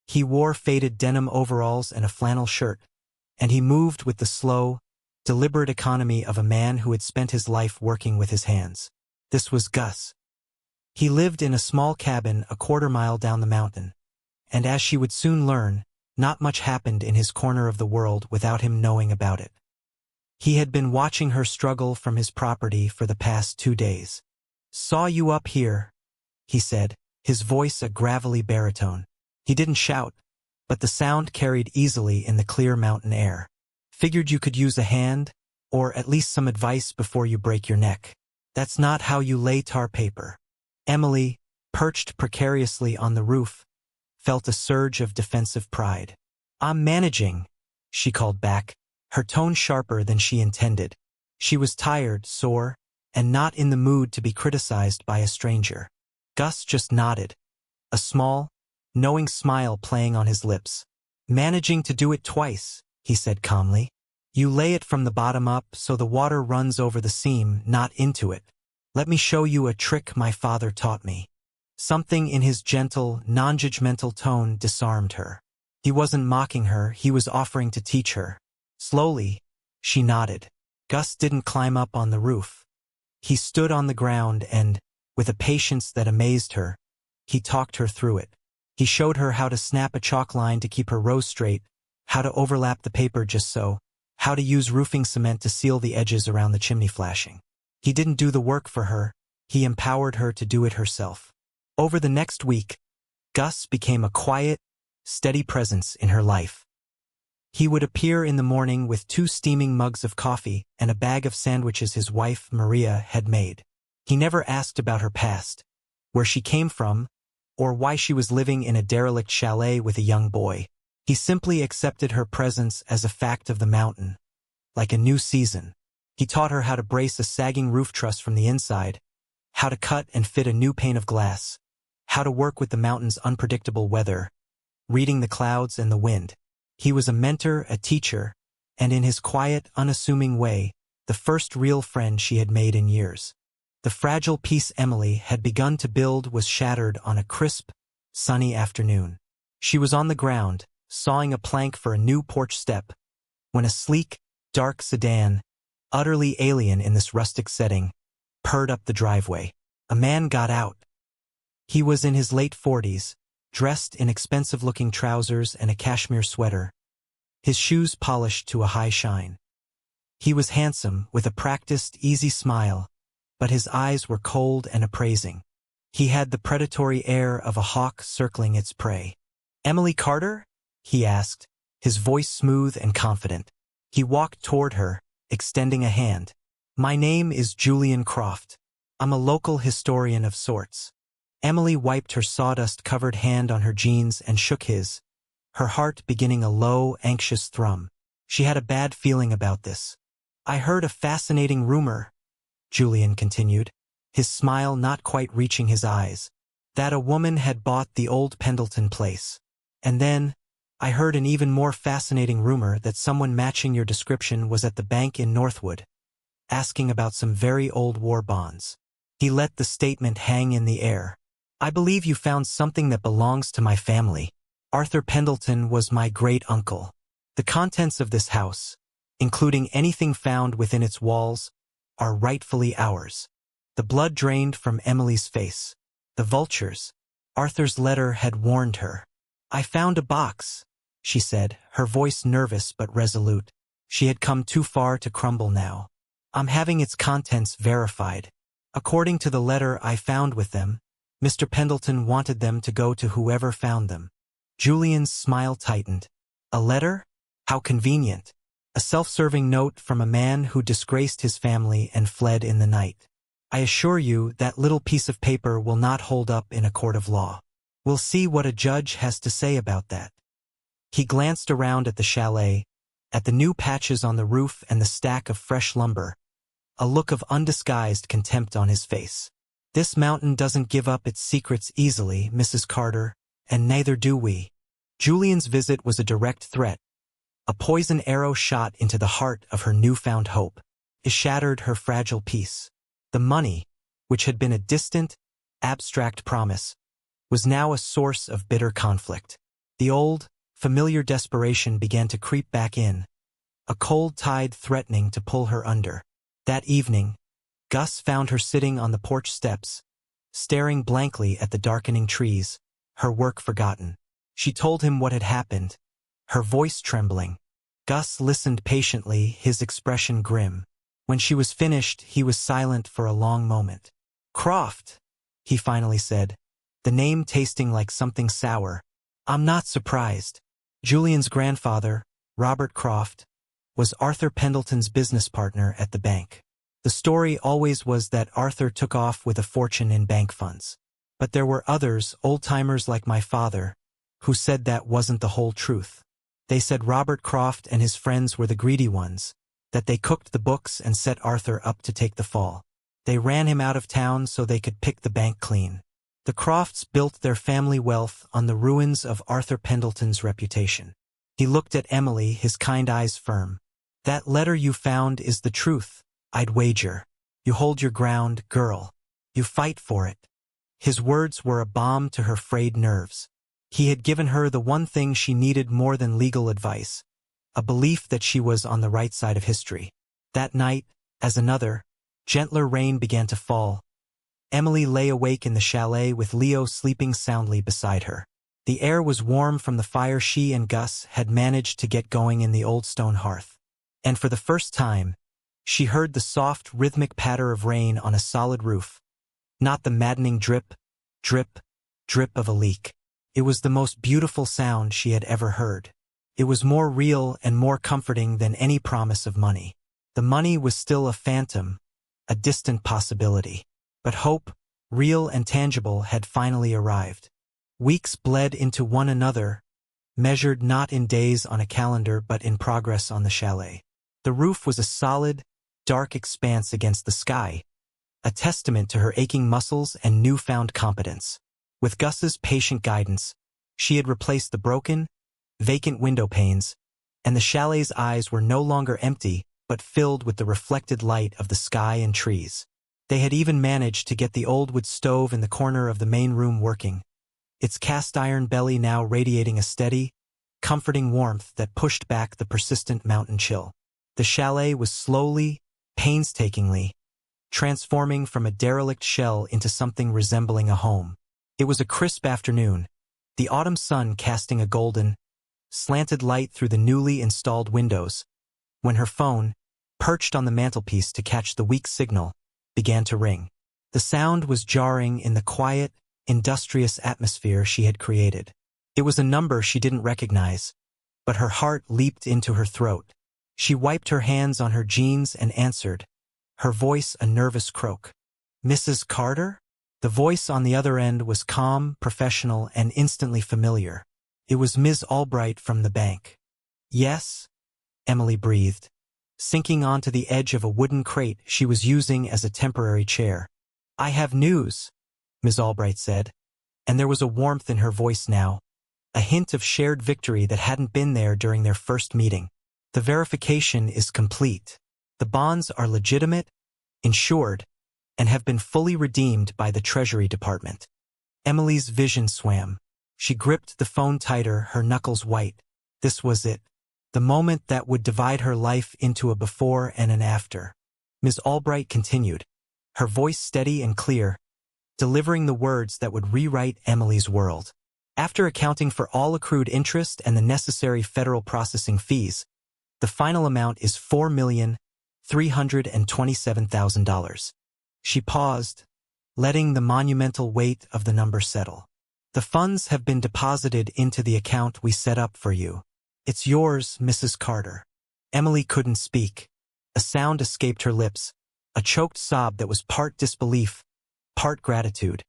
He wore faded denim overalls and a flannel shirt, and he moved with the slow, deliberate economy of a man who had spent his life working with his hands. This was Gus. He lived in a small cabin a quarter-mile down the mountain, and as she would soon learn, not much happened in his corner of the world without him knowing about it. He had been watching her struggle from his property for the past 2 days. "Saw you up here," he said, his voice a gravelly baritone. He didn't shout, but the sound carried easily in the clear mountain air. "Figured you could use a hand, or at least some advice before you break your neck. That's not how you lay tar paper. Emily, perched precariously on the roof, felt a surge of defensive pride. I'm managing, she called back, her tone sharper than she intended. She was tired, sore, and not in the mood to be criticized by a stranger. Gus just nodded, a small, knowing smile playing on his lips. Managing to do it twice, he said calmly. You lay it from the bottom up so the water runs over the seam, not into it. Let me show you a trick my father taught me. Something in his gentle, non-judgmental tone disarmed her. He wasn't mocking her, he was offering to teach her. Slowly, she nodded. Gus didn't climb up on the roof. He stood on the ground and, with a patience that amazed her, he talked her through it. He showed her how to snap a chalk line to keep her rows straight, how to overlap the paper just so, how to use roofing cement to seal the edges around the chimney flashing. He didn't do the work for her, he empowered her to do it herself. Over the next week, Gus became a quiet, steady presence in her life. He would appear in the morning with 2 steaming mugs of coffee and a bag of sandwiches his wife, Maria, had made. He never asked about her past, where she came from, or why she was living in a derelict chalet with a young boy. He simply accepted her presence as a fact of the mountain, like a new season. He taught her how to brace a sagging roof truss from the inside, how to cut and fit a new pane of glass, how to work with the mountain's unpredictable weather, reading the clouds and the wind. He was a mentor, a teacher, and in his quiet, unassuming way, the first real friend she had made in years. The fragile peace Emily had begun to build was shattered on a crisp, sunny afternoon. She was on the ground, sawing a plank for a new porch step, when a sleek, dark sedan, utterly alien in this rustic setting, purred up the driveway. A man got out. He was in his late 40s, dressed in expensive-looking trousers and a cashmere sweater, his shoes polished to a high shine. He was handsome, with a practiced, easy smile, but his eyes were cold and appraising. He had the predatory air of a hawk circling its prey. "Emily Carter?" he asked, his voice smooth and confident. He walked toward her, extending a hand. "My name is Julian Croft. I'm a local historian of sorts." Emily wiped her sawdust-covered hand on her jeans and shook his, her heart beginning a low, anxious thrum. She had a bad feeling about this. "I heard a fascinating rumor," Julian continued, his smile not quite reaching his eyes, "that a woman had bought the old Pendleton place. And then, I heard an even more fascinating rumor that someone matching your description was at the bank in Northwood, asking about some very old war bonds." He let the statement hang in the air. "I believe you found something that belongs to my family. Arthur Pendleton was my great-uncle. The contents of this house, including anything found within its walls, are rightfully ours." The blood drained from Emily's face. The vultures. Arthur's letter had warned her. "I found a box," she said, her voice nervous but resolute. She had come too far to crumble now. "I'm having its contents verified. According to the letter I found with them, Mr. Pendleton wanted them to go to whoever found them." Julian's smile tightened. "A letter? How convenient. A self-serving note from a man who disgraced his family and fled in the night. I assure you that little piece of paper will not hold up in a court of law. We'll see what a judge has to say about that." He glanced around at the chalet, at the new patches on the roof and the stack of fresh lumber, a look of undisguised contempt on his face. "This mountain doesn't give up its secrets easily, Mrs. Carter, and neither do we." Julian's visit was a direct threat, a poison arrow shot into the heart of her newfound hope. It shattered her fragile peace. The money, which had been a distant, abstract promise, was now a source of bitter conflict. The old, familiar desperation began to creep back in, a cold tide threatening to pull her under. That evening, Gus found her sitting on the porch steps, staring blankly at the darkening trees, her work forgotten. She told him what had happened, her voice trembling. Gus listened patiently, his expression grim. When she was finished, he was silent for a long moment. "Croft," he finally said, the name tasting like something sour. "I'm not surprised. Julian's grandfather, Robert Croft, was Arthur Pendleton's business partner at the bank. The story always was that Arthur took off with a fortune in bank funds. But there were others, old-timers like my father, who said that wasn't the whole truth. They said Robert Croft and his friends were the greedy ones, that they cooked the books and set Arthur up to take the fall. They ran him out of town so they could pick the bank clean. The Crofts built their family wealth on the ruins of Arthur Pendleton's reputation. He looked at Emily, his kind eyes firm. That letter you found is the truth, I'd wager. You hold your ground, girl. You fight for it. His words were a balm to her frayed nerves. He had given her the one thing she needed more than legal advice, a belief that she was on the right side of history. That night, as another, gentler rain began to fall, Emily lay awake in the chalet with Leo sleeping soundly beside her. The air was warm from the fire she and Gus had managed to get going in the old stone hearth. And for the first time, she heard the soft, rhythmic patter of rain on a solid roof. Not the maddening drip, drip, drip of a leak. It was the most beautiful sound she had ever heard. It was more real and more comforting than any promise of money. The money was still a phantom, a distant possibility. But hope, real and tangible, had finally arrived. Weeks bled into one another, measured not in days on a calendar but in progress on the chalet. The roof was a solid, dark expanse against the sky, a testament to her aching muscles and newfound competence. With Gus's patient guidance, she had replaced the broken, vacant window panes, and the chalet's eyes were no longer empty but filled with the reflected light of the sky and trees. They had even managed to get the old wood stove in the corner of the main room working, its cast-iron belly now radiating a steady, comforting warmth that pushed back the persistent mountain chill. The chalet was slowly, painstakingly, transforming from a derelict shell into something resembling a home. It was a crisp afternoon, the autumn sun casting a golden, slanted light through the newly installed windows, when her phone, perched on the mantelpiece to catch the weak signal, began to ring. The sound was jarring in the quiet, industrious atmosphere she had created. It was a number she didn't recognize, but her heart leaped into her throat. She wiped her hands on her jeans and answered, her voice a nervous croak. "Mrs. Carter?" The voice on the other end was calm, professional, and instantly familiar. It was Ms. Albright from the bank. "Yes?" Emily breathed, sinking onto the edge of a wooden crate she was using as a temporary chair. "I have news," Ms. Albright said, and there was a warmth in her voice now, a hint of shared victory that hadn't been there during their first meeting. "The verification is complete. The bonds are legitimate, insured, and have been fully redeemed by the Treasury Department." Emily's vision swam. She gripped the phone tighter, her knuckles white. This was it. The moment that would divide her life into a before and an after. Ms. Albright continued, her voice steady and clear, delivering the words that would rewrite Emily's world. "After accounting for all accrued interest and the necessary federal processing fees, the final amount is $4,327,000. She paused, letting the monumental weight of the number settle. "The funds have been deposited into the account we set up for you. It's yours, Mrs. Carter." Emily couldn't speak. A sound escaped her lips, a choked sob that was part disbelief, part gratitude,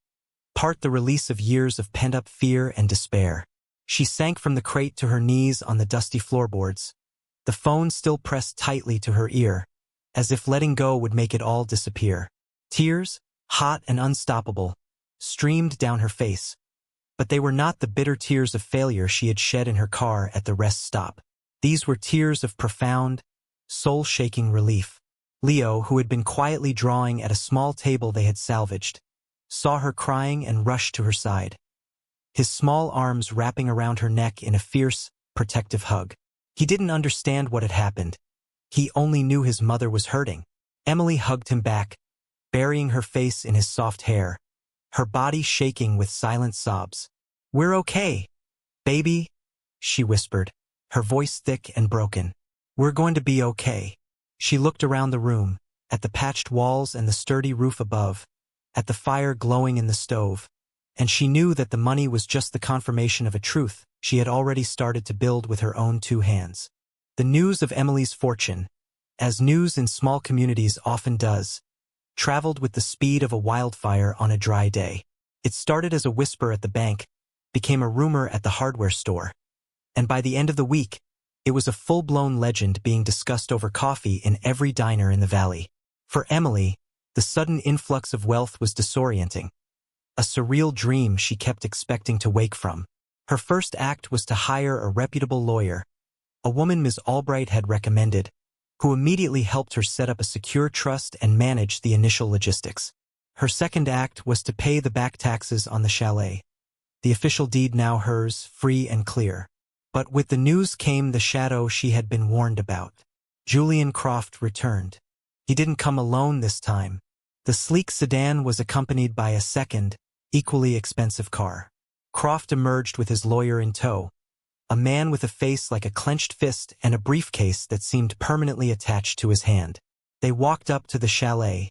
part the release of years of pent-up fear and despair. She sank from the crate to her knees on the dusty floorboards, the phone still pressed tightly to her ear, as if letting go would make it all disappear. Tears, hot and unstoppable, streamed down her face. But they were not the bitter tears of failure she had shed in her car at the rest stop. These were tears of profound, soul-shaking relief. Leo, who had been quietly drawing at a small table they had salvaged, saw her crying and rushed to her side, his small arms wrapping around her neck in a fierce, protective hug. He didn't understand what had happened. He only knew his mother was hurting. Emily hugged him back, burying her face in his soft hair, her body shaking with silent sobs. "We're okay, baby," she whispered, her voice thick and broken. "We're going to be okay." She looked around the room, at the patched walls and the sturdy roof above, at the fire glowing in the stove, and she knew that the money was just the confirmation of a truth she had already started to build with her own two hands. The news of Emily's fortune, as news in small communities often does, traveled with the speed of a wildfire on a dry day. It started as a whisper at the bank, became a rumor at the hardware store, and by the end of the week, it was a full-blown legend being discussed over coffee in every diner in the valley. For Emily, the sudden influx of wealth was disorienting, a surreal dream she kept expecting to wake from. Her first act was to hire a reputable lawyer, a woman Ms. Albright had recommended, who immediately helped her set up a secure trust and manage the initial logistics. Her second act was to pay the back taxes on the chalet, the official deed now hers, free and clear. But with the news came the shadow she had been warned about. Julian Croft returned. He didn't come alone this time. The sleek sedan was accompanied by a second, equally expensive car. Croft emerged with his lawyer in tow, a man with a face like a clenched fist and a briefcase that seemed permanently attached to his hand. They walked up to the chalet,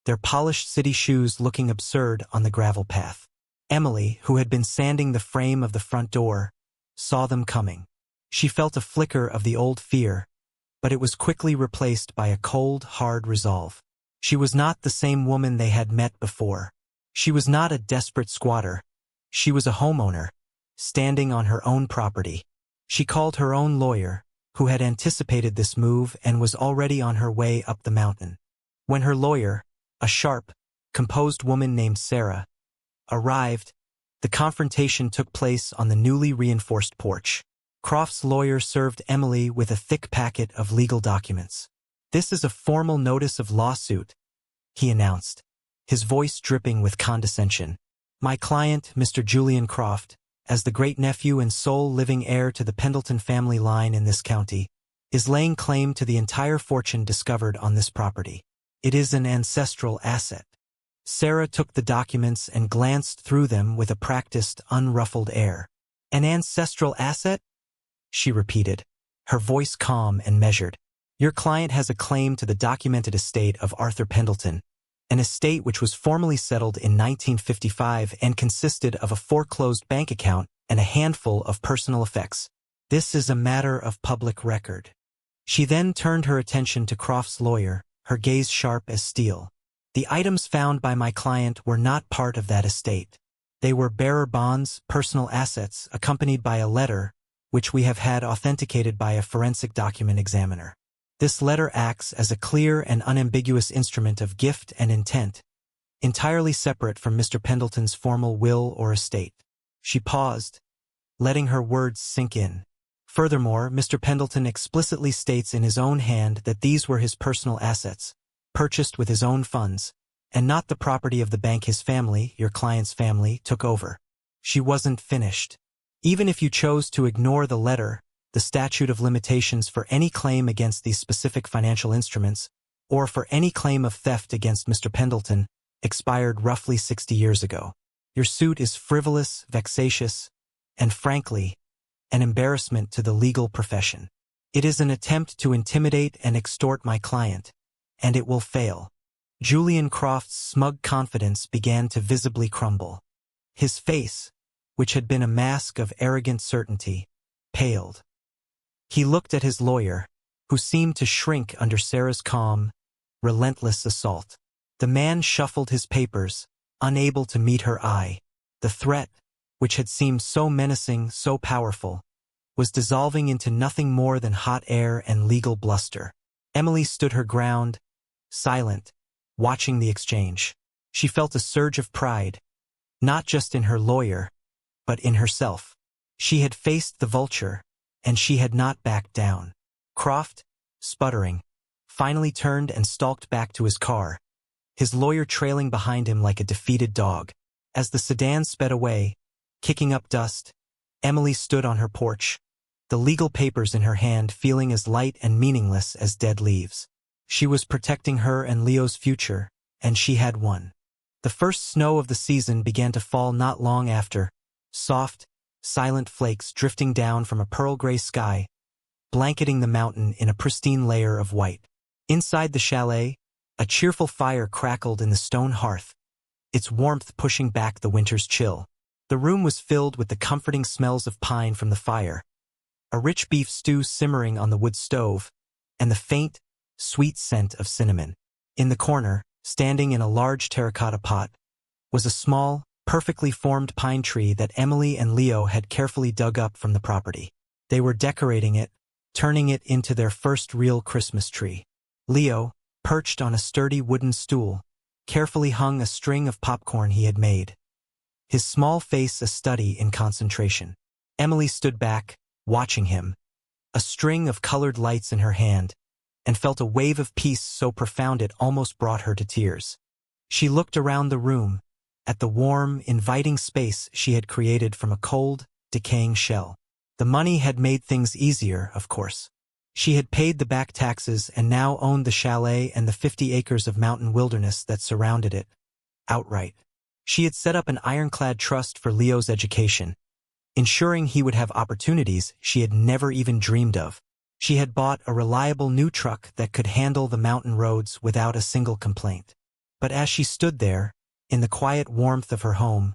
their polished city shoes looking absurd on the gravel path. Emily, who had been sanding the frame of the front door, saw them coming. She felt a flicker of the old fear, but it was quickly replaced by a cold, hard resolve. She was not the same woman they had met before. She was not a desperate squatter. She was a homeowner, standing on her own property. She called her own lawyer, who had anticipated this move and was already on her way up the mountain. When her lawyer, a sharp, composed woman named Sarah, arrived, the confrontation took place on the newly reinforced porch. Croft's lawyer served Emily with a thick packet of legal documents. "This is a formal notice of lawsuit," he announced, his voice dripping with condescension. "My client, Mr. Julian Croft, as the great-nephew and sole living heir to the Pendleton family line in this county, is laying claim to the entire fortune discovered on this property. It is an ancestral asset." Sarah took the documents and glanced through them with a practiced, unruffled air. "An ancestral asset?" she repeated, her voice calm and measured. "Your client has a claim to the documented estate of Arthur Pendleton, an estate which was formally settled in 1955 and consisted of a foreclosed bank account and a handful of personal effects. This is a matter of public record." She then turned her attention to Croft's lawyer, her gaze sharp as steel. "The items found by my client were not part of that estate. They were bearer bonds, personal assets, accompanied by a letter, which we have had authenticated by a forensic document examiner. This letter acts as a clear and unambiguous instrument of gift and intent, entirely separate from Mr. Pendleton's formal will or estate." She paused, letting her words sink in. "Furthermore, Mr. Pendleton explicitly states in his own hand that these were his personal assets, purchased with his own funds, and not the property of the bank his family, your client's family, took over." She wasn't finished. "Even if you chose to ignore the letter, the statute of limitations for any claim against these specific financial instruments, or for any claim of theft against Mr. Pendleton, expired roughly 60 years ago. Your suit is frivolous, vexatious, and frankly, an embarrassment to the legal profession. It is an attempt to intimidate and extort my client, and it will fail." Julian Croft's smug confidence began to visibly crumble. His face, which had been a mask of arrogant certainty, paled. He looked at his lawyer, who seemed to shrink under Sarah's calm, relentless assault. The man shuffled his papers, unable to meet her eye. The threat, which had seemed so menacing, so powerful, was dissolving into nothing more than hot air and legal bluster. Emily stood her ground, silent, watching the exchange. She felt a surge of pride, not just in her lawyer, but in herself. She had faced the vulture, and she had not backed down. Croft, sputtering, finally turned and stalked back to his car, his lawyer trailing behind him like a defeated dog. As the sedan sped away, kicking up dust, Emily stood on her porch, the legal papers in her hand feeling as light and meaningless as dead leaves. She was protecting her and Leo's future, and she had won. The first snow of the season began to fall not long after, soft, silent flakes drifting down from a pearl-gray sky, blanketing the mountain in a pristine layer of white. Inside the chalet, a cheerful fire crackled in the stone hearth, its warmth pushing back the winter's chill. The room was filled with the comforting smells of pine from the fire, a rich beef stew simmering on the wood stove, and the faint, sweet scent of cinnamon. In the corner, standing in a large terracotta pot, was a small, perfectly formed pine tree that Emily and Leo had carefully dug up from the property. They were decorating it, turning it into their first real Christmas tree. Leo, perched on a sturdy wooden stool, carefully hung a string of popcorn he had made, his small face a study in concentration. Emily stood back, watching him, a string of colored lights in her hand, and felt a wave of peace so profound it almost brought her to tears. She looked around the room, at the warm, inviting space she had created from a cold, decaying shell. The money had made things easier, of course. She had paid the back taxes and now owned the chalet and the 50 acres of mountain wilderness that surrounded it, outright. She had set up an ironclad trust for Leo's education, ensuring he would have opportunities she had never even dreamed of. She had bought a reliable new truck that could handle the mountain roads without a single complaint. But as she stood there, in the quiet warmth of her home,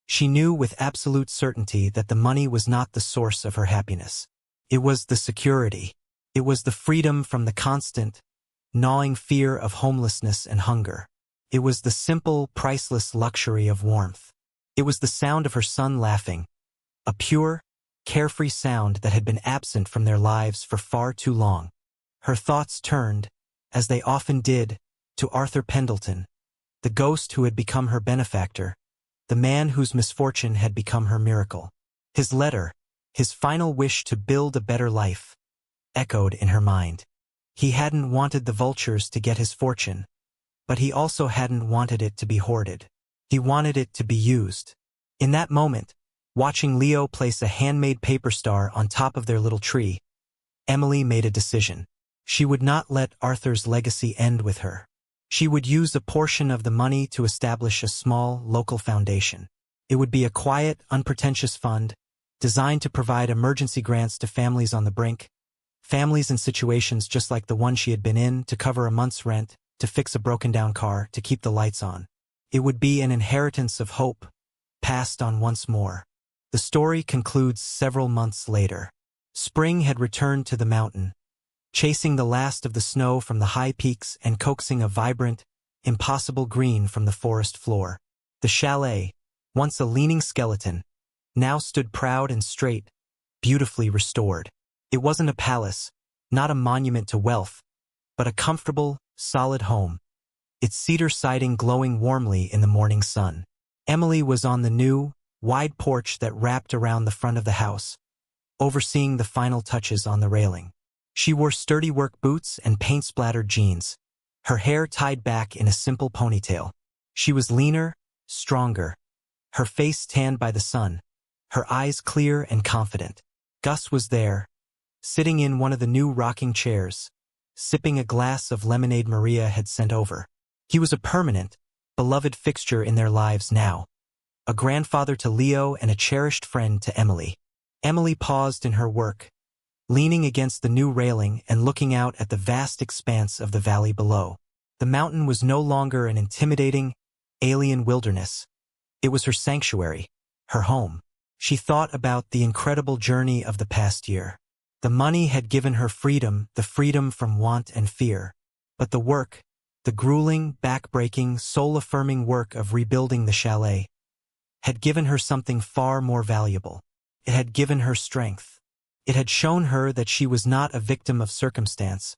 she knew with absolute certainty that the money was not the source of her happiness. It was the security. It was the freedom from the constant, gnawing fear of homelessness and hunger. It was the simple, priceless luxury of warmth. It was the sound of her son laughing, a pure, carefree sound that had been absent from their lives for far too long. Her thoughts turned, as they often did, to Arthur Pendleton, the ghost who had become her benefactor, the man whose misfortune had become her miracle. His letter, his final wish to build a better life, echoed in her mind. He hadn't wanted the vultures to get his fortune, but he also hadn't wanted it to be hoarded. He wanted it to be used. In that moment, watching Leo place a handmade paper star on top of their little tree, Emily made a decision. She would not let Arthur's legacy end with her. She would use a portion of the money to establish a small, local foundation. It would be a quiet, unpretentious fund, designed to provide emergency grants to families on the brink, families in situations just like the one she had been in, to cover a month's rent, to fix a broken-down car, to keep the lights on. It would be an inheritance of hope, passed on once more. The story concludes several months later. Spring had returned to the mountain, chasing the last of the snow from the high peaks and coaxing a vibrant, impossible green from the forest floor. The chalet, once a leaning skeleton, now stood proud and straight, beautifully restored. It wasn't a palace, not a monument to wealth, but a comfortable, solid home, its cedar siding glowing warmly in the morning sun. Emily was on the new, wide porch that wrapped around the front of the house, overseeing the final touches on the railing. She wore sturdy work boots and paint-splattered jeans, her hair tied back in a simple ponytail. She was leaner, stronger, her face tanned by the sun, her eyes clear and confident. Gus was there, sitting in one of the new rocking chairs, sipping a glass of lemonade Maria had sent over. He was a permanent, beloved fixture in their lives now, a grandfather to Leo and a cherished friend to Emily. Emily paused in her work, leaning against the new railing and looking out at the vast expanse of the valley below. The mountain was no longer an intimidating, alien wilderness. It was her sanctuary, her home. She thought about the incredible journey of the past year. The money had given her freedom, the freedom from want and fear. But the work, the grueling, back-breaking, soul-affirming work of rebuilding the chalet, had given her something far more valuable. It had given her strength. It had shown her that she was not a victim of circumstance,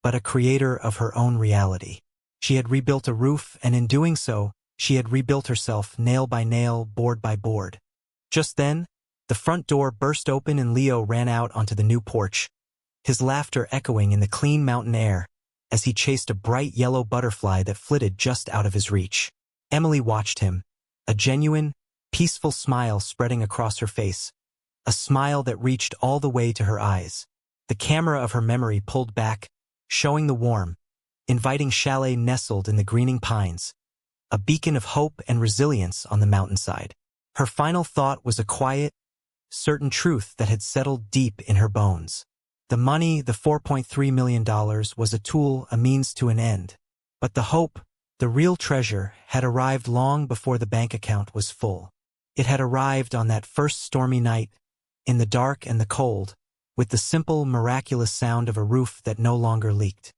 but a creator of her own reality. She had rebuilt a roof, and in doing so, she had rebuilt herself nail by nail, board by board. Just then, the front door burst open and Leo ran out onto the new porch, his laughter echoing in the clean mountain air as he chased a bright yellow butterfly that flitted just out of his reach. Emily watched him, a genuine, peaceful smile spreading across her face, a smile that reached all the way to her eyes. The camera of her memory pulled back, showing the warm, inviting chalet nestled in the greening pines, a beacon of hope and resilience on the mountainside. Her final thought was a quiet, certain truth that had settled deep in her bones. The money, the $4.3 million, was a tool, a means to an end. But the hope, the real treasure, had arrived long before the bank account was full. It had arrived on that first stormy night, in the dark and the cold, with the simple, miraculous sound of a roof that no longer leaked.